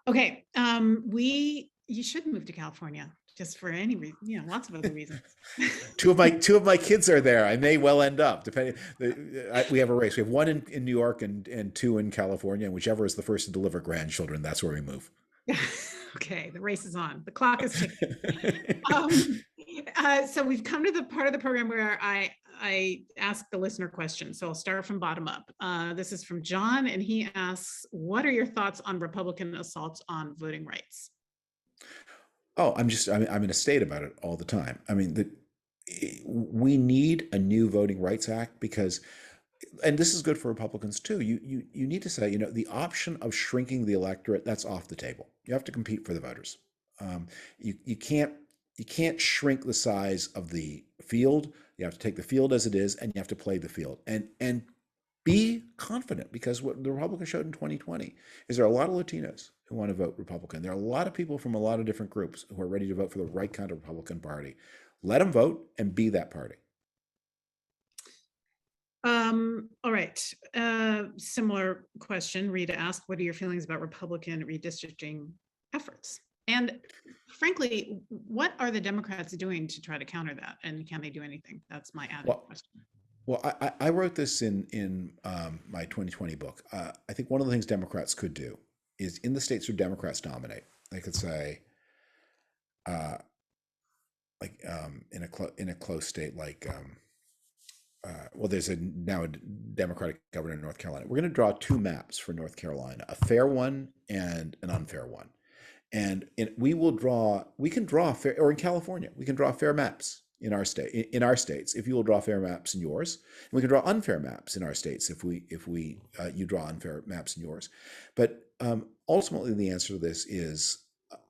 Okay, you should move to California. Just for any reason, lots of other reasons. two of my kids are there. I may well end up, depending. We have a race. We have one in New York and two in California, and whichever is the first to deliver grandchildren, that's where we move. Okay, the race is on. The clock is ticking. So we've come to the part of the program where I ask the listener questions. So I'll start from bottom up. This is from John, and he asks, "What are your thoughts on Republican assaults on voting rights?" Oh, I'm in a state about it all the time. I mean, we need a new voting rights act because, and this is good for Republicans too. You need to say, the option of shrinking the electorate, that's off the table. You have to compete for the voters. You can't shrink the size of the field. You have to take the field as it is, and you have to play the field and be confident, because what the Republicans showed in 2020 is there are a lot of Latinos who want to vote Republican. There are a lot of people from a lot of different groups who are ready to vote for the right kind of Republican Party. Let them vote and be that party. All right. Similar question. Rita asked, what are your feelings about Republican redistricting efforts? And frankly, what are the Democrats doing to try to counter that? And can they do anything? That's my added question. Well, I wrote this in my 2020 book. I think one of the things Democrats could do is, in the states where Democrats dominate, they could say, in a close state like, there's now a Democratic governor in North Carolina. We're going to draw two maps for North Carolina: a fair one and an unfair one. And we can draw fair, or in California, we can draw fair maps in our states, if you will draw fair maps in yours. And we can draw unfair maps in our states if you draw unfair maps in yours. But ultimately, the answer to this is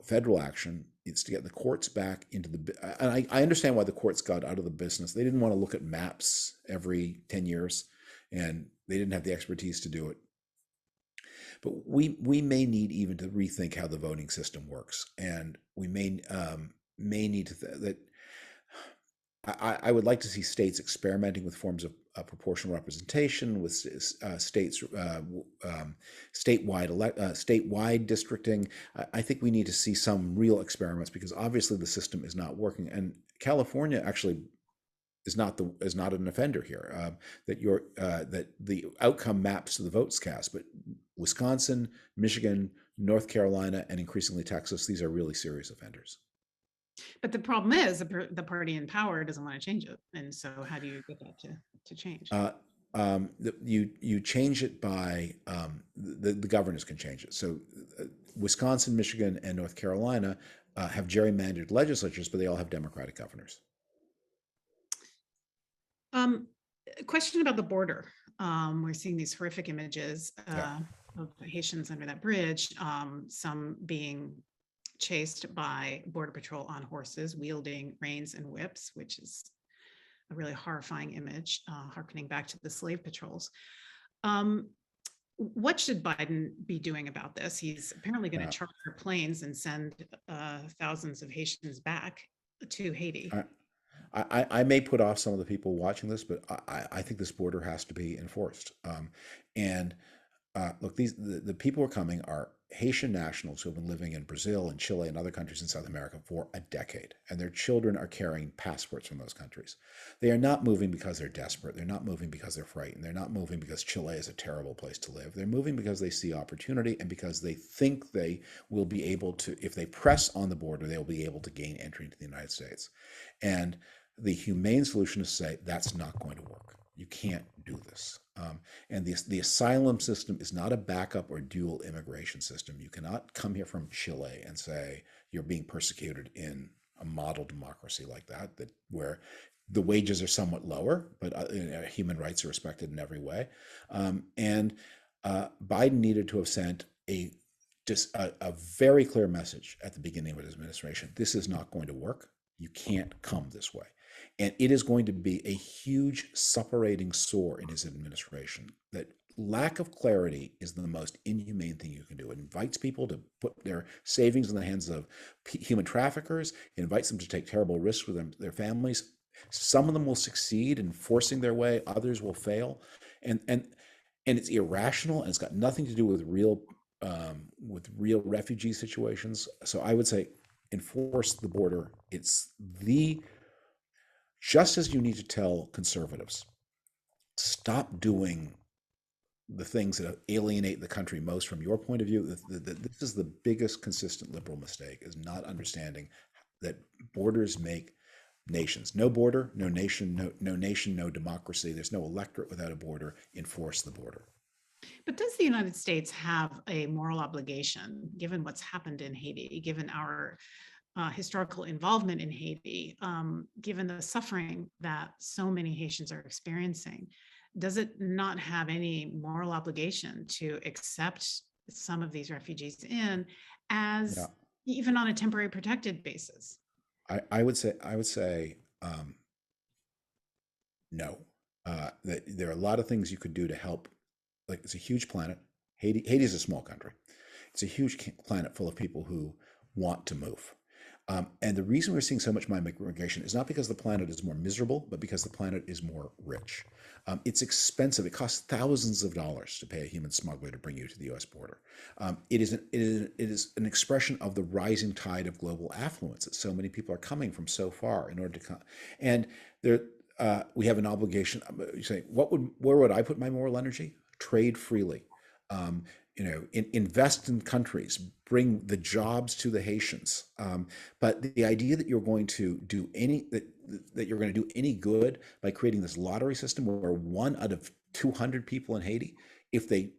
federal action. It's to get the courts back into and I understand why the courts got out of the business. They didn't want to look at maps every 10 years, and they didn't have the expertise to do it. But we may need even to rethink how the voting system works, and we may need to I would like to see states experimenting with forms of proportional representation, with states statewide districting. I think we need to see some real experiments, because obviously the system is not working, and California actually is not an offender here. That the outcome maps to the votes cast, but Wisconsin, Michigan, North Carolina, and increasingly Texas, these are really serious offenders. But the problem is the party in power doesn't want to change it, and so how do you get that to change? You change it by the governors can change it. So Wisconsin, Michigan, and North Carolina have gerrymandered legislatures, but they all have Democratic governors. A question about the border. We're seeing these horrific images of Haitians under that bridge, some being chased by Border Patrol on horses, wielding reins and whips, which is a really horrifying image, harkening back to the slave patrols. What should Biden be doing about this? He's apparently going to charter planes and send thousands of Haitians back. to Haiti? I may put off some of the people watching this, but I think this border has to be enforced. And look, the people who are coming are Haitian nationals who have been living in Brazil and Chile and other countries in South America for a decade, and their children are carrying passports from those countries. They are not moving because they're desperate. They're not moving because they're frightened. They're not moving because Chile is a terrible place to live. They're moving because they see opportunity and because they think they will be able to, if they press on the border, they will be able to gain entry into the United States. And the humane solution is to say that's not going to work. You can't do this. And the asylum system is not a backup or dual immigration system. You cannot come here from Chile and say you're being persecuted in a model democracy like that where the wages are somewhat lower, but human rights are respected in every way. And Biden needed to have sent a very clear message at the beginning of his administration. This is not going to work. You can't come this way. And it is going to be a huge separating sore in his administration. That lack of clarity is the most inhumane thing you can do. It invites people to put their savings in the hands of human traffickers. It invites them to take terrible risks with their families. Some of them will succeed in forcing their way. Others will fail. And it's irrational, and it's got nothing to do with real refugee situations. So I would say enforce the border. Just as you need to tell conservatives, stop doing the things that alienate the country most from your point of view. This is the biggest consistent liberal mistake, is not understanding that borders make nations. No border, no nation, no nation, no democracy. There's no electorate without a border. Enforce the border. But does the United States have a moral obligation, given what's happened in Haiti, given our historical involvement in Haiti, given the suffering that so many Haitians are experiencing? Does it not have any moral obligation to accept some of these refugees in as even on a temporary protected basis? I would say no. That there are a lot of things you could do to help. Like, it's a huge planet. Haiti is a small country. It's a huge planet full of people who want to move. And the reason we're seeing so much migration is not because the planet is more miserable, but because the planet is more rich. It's expensive. It costs thousands of dollars to pay a human smuggler to bring you to the U.S. border. It is an expression of the rising tide of global affluence, that so many people are coming from so far in order to come. And we have an obligation. You say, where would I put my moral energy? Trade freely. Invest in countries, bring the jobs to the Haitians. But the idea that you're going to do any good by creating this lottery system where 1 out of 200 people in Haiti, if they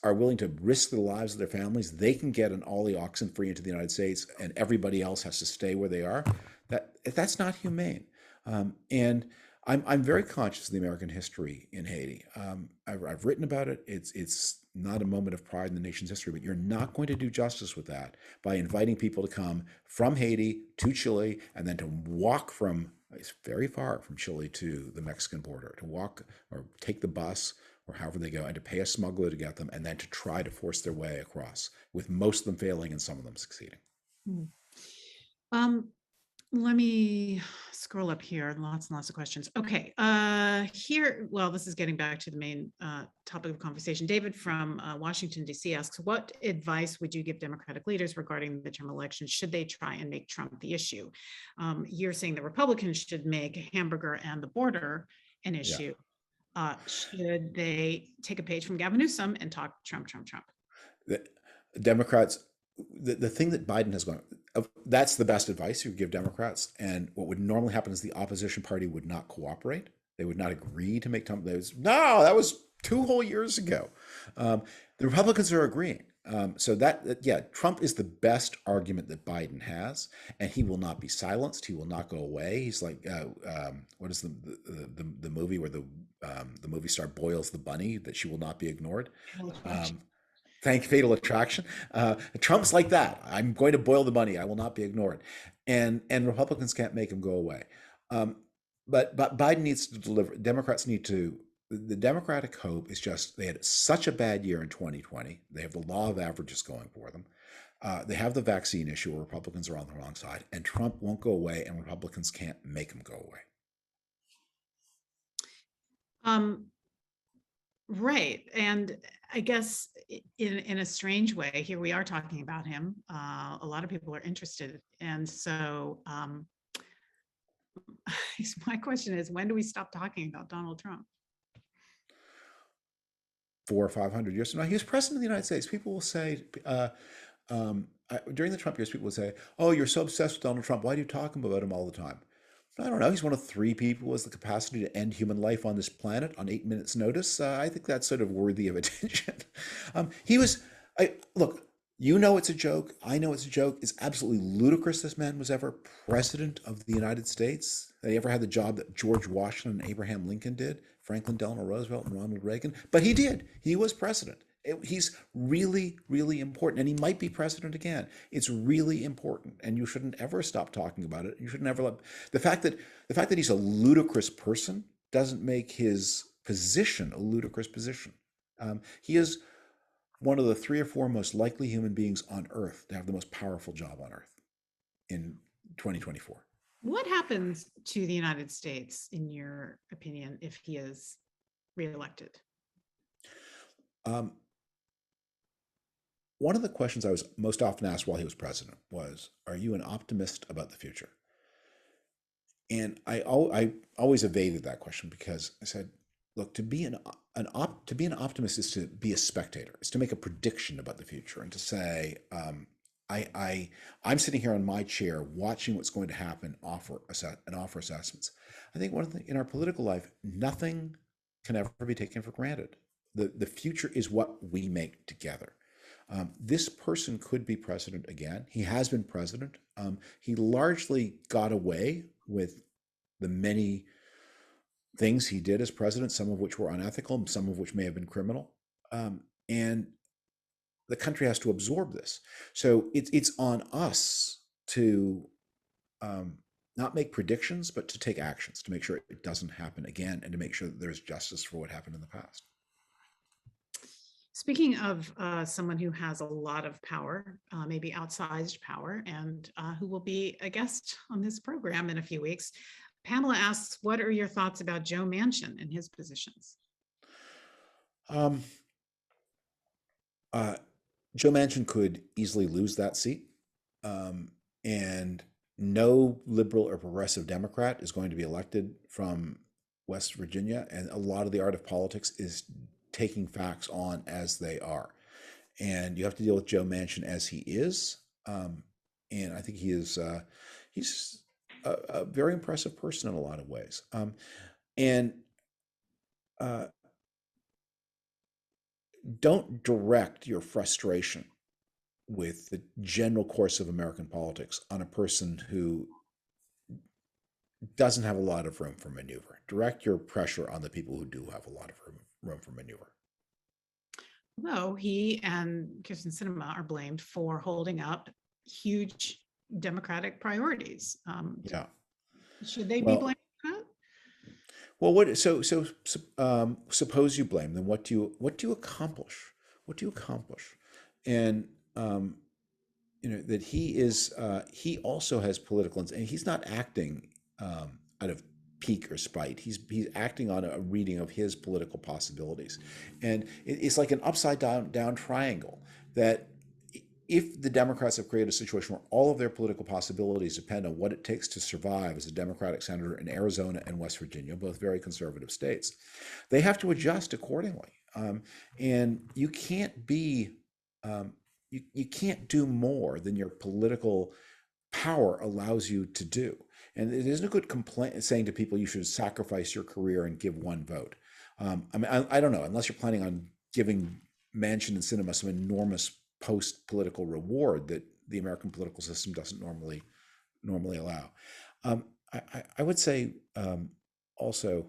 are willing to risk the lives of their families, they can get an Ollie oxen free into the United States, and everybody else has to stay where they are. That's not humane. And I'm very conscious of the American history in Haiti. I've written about it. It's not a moment of pride in the nation's history, but you're not going to do justice with that by inviting people to come from Haiti to Chile and then to walk from, it's very far from Chile to the Mexican border, to walk or take the bus or however they go, and to pay a smuggler to get them, and then to try to force their way across, with most of them failing and some of them succeeding. Let me scroll up here. Lots and lots of questions. Okay. Here, well, this is getting back to the main topic of conversation. David from Washington, D.C. asks, what advice would you give Democratic leaders regarding the midterm elections? Should they try and make Trump the issue? You're saying the Republicans should make hamburger and the border an issue. Should they take a page from Gavin Newsom and talk Trump? The Democrats, the thing that Biden has gone, that's the best advice you give Democrats. And what would normally happen is the opposition party would not cooperate. They would not agree to make Trump. That was 2 whole years ago. The Republicans are agreeing. So Trump is the best argument that Biden has, and he will not be silenced. He will not go away. He's like, what is the movie where the movie star boils the bunny, that she will not be ignored? Fatal Attraction. Trump's like that. I'm going to boil the bunny. I will not be ignored. And Republicans can't make him go away. But Biden needs to deliver. Democrats need to. The Democratic hope is just, they had such a bad year in 2020. They have the law of averages going for them. They have the vaccine issue where Republicans are on the wrong side, and Trump won't go away, and Republicans can't make him go away. Right. And I guess in a strange way, here we are talking about him. A lot of people are interested. And so my question is, when do we stop talking about Donald Trump? 400 or 500 years from now, he was president of the United States. People will say, during the Trump years, people would say, "Oh, you're so obsessed with Donald Trump. Why do you talk about him all the time?" I don't know. He's one of 3 people who has the capacity to end human life on this planet on 8 minutes' notice. I think that's sort of worthy of attention. He was, look, you know it's a joke. I know it's a joke. It's absolutely ludicrous this man was ever president of the United States. That he ever had the job that George Washington and Abraham Lincoln did, Franklin Delano Roosevelt and Ronald Reagan. But he did. He was president. He's really, really important, and he might be president again. It's really important, and you shouldn't ever stop talking about it. You shouldn't ever let the fact that he's a ludicrous person doesn't make his position a ludicrous position. He is one of the 3 or 4 most likely human beings on Earth to have the most powerful job on Earth in 2024. What happens to the United States, in your opinion, if he is reelected? One of the questions I was most often asked while he was president was, "Are you an optimist about the future?" And I always evaded that question because I said, "Look, to be an optimist is to be a spectator. It's to make a prediction about the future and to say, I'm sitting here on my chair watching what's going to happen, offer assessments." I think in our political life, nothing can ever be taken for granted. The future is what we make together. This person could be president again. He has been president. He largely got away with the many things he did as president, some of which were unethical, some of which may have been criminal. And the country has to absorb this. So it's on us to not make predictions, but to take actions to make sure it doesn't happen again and to make sure that there's justice for what happened in the past. Speaking of someone who has a lot of power, maybe outsized power, and who will be a guest on this program in a few weeks, Pamela asks, what are your thoughts about Joe Manchin and his positions? Joe Manchin could easily lose that seat. And no liberal or progressive Democrat is going to be elected from West Virginia. And a lot of the art of politics is taking facts on as they are. And you have to deal with Joe Manchin as he is. And I think he's a very impressive person in a lot of ways. Don't direct your frustration with the general course of American politics on a person who doesn't have a lot of room for maneuver. Direct your pressure on the people who do have a lot of room for maneuver. Although he and Kirsten Sinema are blamed for holding up huge Democratic priorities. Yeah. Should they be blamed for that? Well, suppose you blame them. What do you accomplish? What do you accomplish? And that he also has political, and he's not acting out of pique or spite. He's acting on a reading of his political possibilities, and it's like an upside down triangle. That if the Democrats have created a situation where all of their political possibilities depend on what it takes to survive as a Democratic senator in Arizona and West Virginia, both very conservative states, they have to adjust accordingly. And you can't be you can't do more than your political power allows you to do. And it isn't a good complaint saying to people you should sacrifice your career and give one vote. I don't know, unless you're planning on giving Manchin and Sinema some enormous post-political reward that the American political system doesn't normally allow. I would say also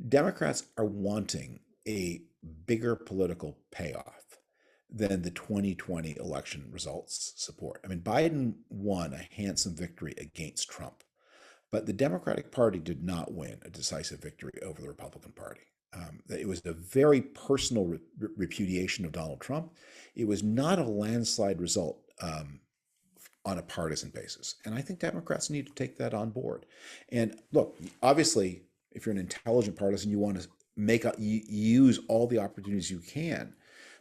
Democrats are wanting a bigger political payoff than the 2020 election results support. I mean, Biden won a handsome victory against Trump. But the Democratic Party did not win a decisive victory over the Republican Party. It was a very personal repudiation of Donald Trump. It was not a landslide result on a partisan basis. And I think Democrats need to take that on board. And look, obviously, if you're an intelligent partisan, you want to use all the opportunities you can,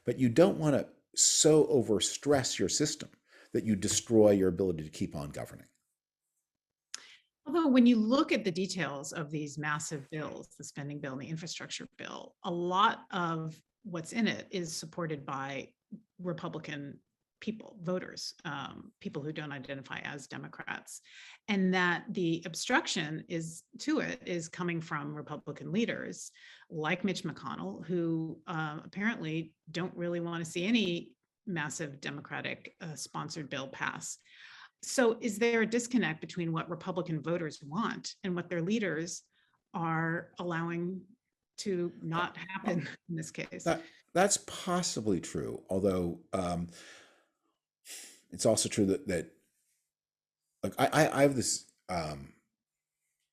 but you don't want to so overstress your system that you destroy your ability to keep on governing. Although when you look at the details of these massive bills, the spending bill and the infrastructure bill, a lot of what's in it is supported by Republican people, voters, people who don't identify as Democrats, and that the obstruction is coming from Republican leaders like Mitch McConnell, who apparently don't really want to see any massive Democratic sponsored bill pass. So is there a disconnect between what Republican voters want and what their leaders are allowing to not happen in this case? That's possibly true, although it's also true that like I have this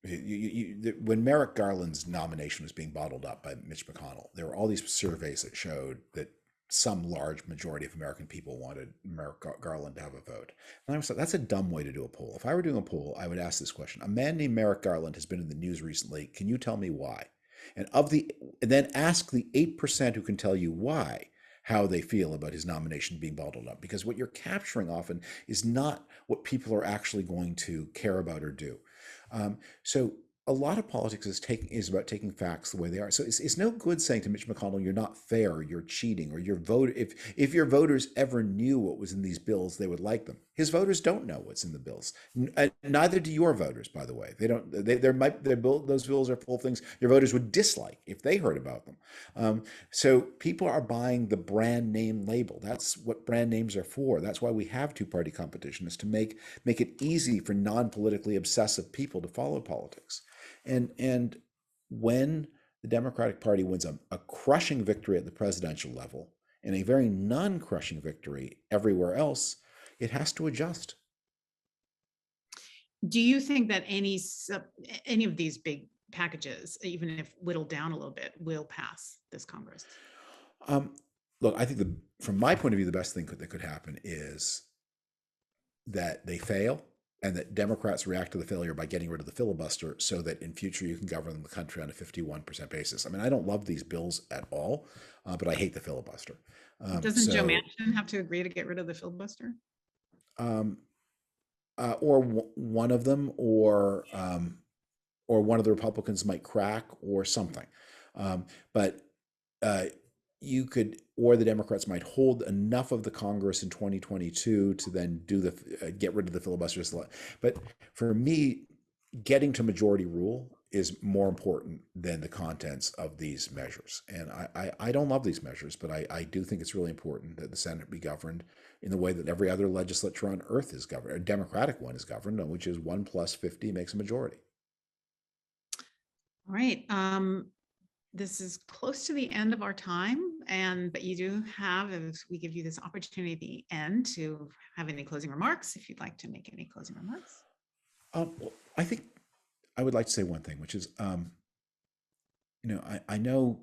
when Merrick Garland's nomination was being bottled up by Mitch McConnell, there were all these surveys that showed that some large majority of American people wanted Merrick Garland to have a vote. And I was like, that's a dumb way to do a poll. If I were doing a poll, I would ask this question. A man named Merrick Garland has been in the news recently. Can you tell me why? And then ask the 8% who can tell you why, how they feel about his nomination being bottled up. Because what you're capturing often is not what people are actually going to care about or do. So a lot of politics is about taking facts the way they are. So it's no good saying to Mitch McConnell, you're not fair, you're cheating, or your vote. If your voters ever knew what was in these bills, they would like them. His voters don't know what's in the bills. Neither do your voters, by the way. They don't. Those bills are full of things your voters would dislike if they heard about them. So people are buying the brand name label. That's what brand names are for. That's why we have two-party competition, is to make it easy for non-politically obsessive people to follow politics. And when the Democratic Party wins a crushing victory at the presidential level and a very non-crushing victory everywhere else, it has to adjust. Do you think that any of these big packages, even if whittled down a little bit, will pass this Congress? Look, I think from my point of view, the best thing that could happen is that they fail, and that Democrats react to the failure by getting rid of the filibuster so that in future you can govern the country on a 51% basis. I mean, I don't love these bills at all, but I hate the filibuster. Doesn't Joe Manchin have to agree to get rid of the filibuster? Or one of them, or one of the Republicans might crack or something. But you could, or the Democrats might hold enough of the Congress in 2022 to then do get rid of the filibuster. But for me, getting to majority rule is more important than the contents of these measures. And I don't love these measures, but I do think it's really important that the Senate be governed in the way that every other legislature on earth is governed. A Democratic one is governed, which is 1 + 50 makes a majority. All right. This is close to the end of our time, but you do have, as we give you this opportunity at the end to have any closing remarks, if you'd like to make any closing remarks. I think I would like to say one thing, which is, I know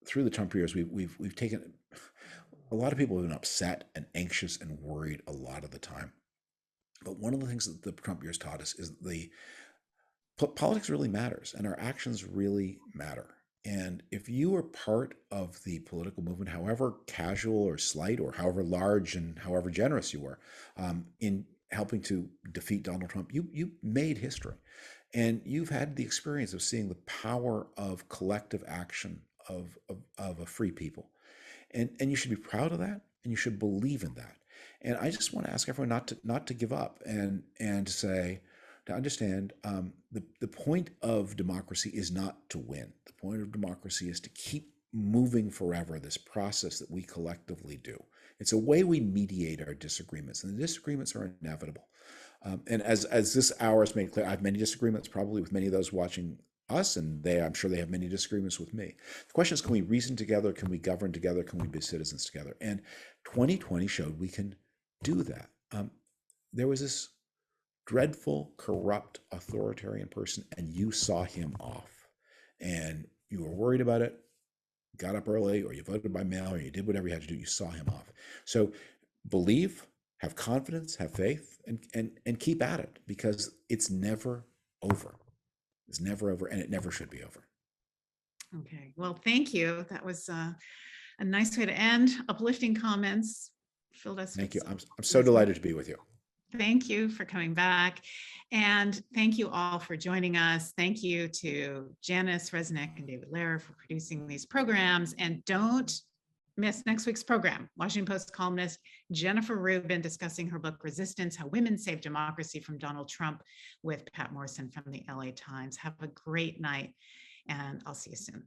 through the Trump years, we've taken, a lot of people have been upset and anxious and worried a lot of the time. But one of the things that the Trump years taught us is politics really matters, and our actions really matter. And if you are part of the political movement, however casual or slight, or however large and however generous you were in helping to defeat Donald Trump, you made history. And you've had the experience of seeing the power of collective action of a free people. And you should be proud of that, and you should believe in that. And I just want to ask everyone not to give up, and to understand the point of democracy is not to win. The point of democracy is to keep moving forever, this process that we collectively do. It's a way we mediate our disagreements, and the disagreements are inevitable. And as this hour has made clear, I have many disagreements probably with many of those watching us, and I'm sure they have many disagreements with me. The question is, can we reason together? Can we govern together? Can we be citizens together? And 2020 showed we can do that. There was this dreadful, corrupt, authoritarian person, and you saw him off, and you were worried about it, got up early, or you voted by mail, or you did whatever you had to do, you saw him off. So believe, have confidence, have faith, and keep at it, because it's never over. It's never over, and it never should be over. Okay, well, thank you. That was a nice way to end. Uplifting comments filled us. Thank you. with I'm so delighted to be with you. Thank you for coming back. And thank you all for joining us. Thank you to Janice Resnick and David Lehrer for producing these programs. And don't miss next week's program. Washington Post columnist Jennifer Rubin discussing her book, Resistance: How Women Saved Democracy from Donald Trump, with Pat Morrison from the LA Times. Have a great night, and I'll see you soon.